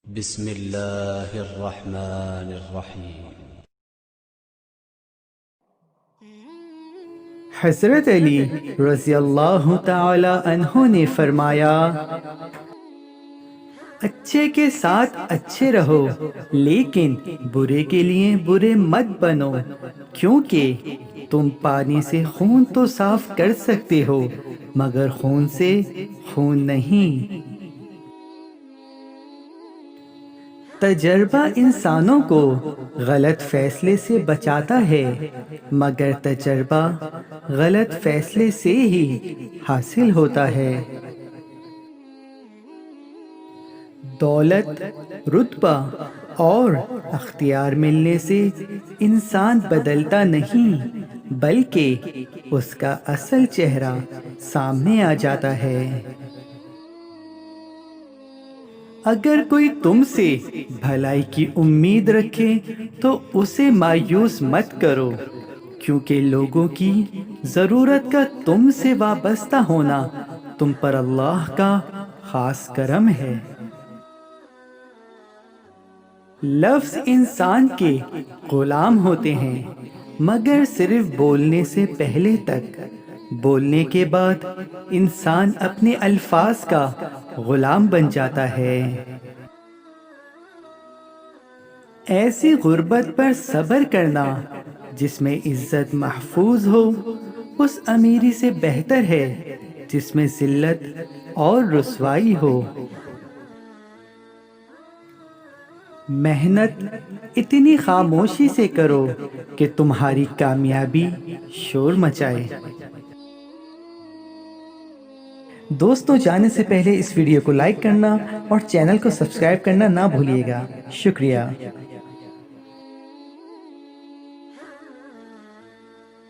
بسم اللہ الرحمن الرحیم۔ حضرت علی رضی اللہ تعالی عنہ نے فرمایا، اچھے کے ساتھ اچھے رہو لیکن برے کے لیے برے مت بنو، کیونکہ تم پانی سے خون تو صاف کر سکتے ہو مگر خون سے خون نہیں۔ تجربہ انسانوں کو غلط فیصلے سے بچاتا ہے مگر تجربہ غلط فیصلے سے ہی حاصل ہوتا ہے۔ دولت، رتبہ اور اختیار ملنے سے انسان بدلتا نہیں بلکہ اس کا اصل چہرہ سامنے آ جاتا ہے۔ اگر کوئی تم سے بھلائی کی امید رکھے تو اسے مایوس مت کرو، کیونکہ لوگوں کی ضرورت کا تم سے وابستہ ہونا تم پر اللہ کا خاص کرم ہے۔ لفظ انسان کے غلام ہوتے ہیں مگر صرف بولنے سے پہلے تک، بولنے کے بعد انسان اپنے الفاظ کا غلام بن جاتا ہے۔ ایسی غربت پر صبر کرنا جس میں عزت محفوظ ہو اس امیری سے بہتر ہے جس میں ذلت اور رسوائی ہو۔ محنت اتنی خاموشی سے کرو کہ تمہاری کامیابی شور مچائے۔ دوستوں، جانے سے پہلے اس ویڈیو کو لائک کرنا اور چینل کو سبسکرائب کرنا نہ بھولیے گا۔ شکریہ۔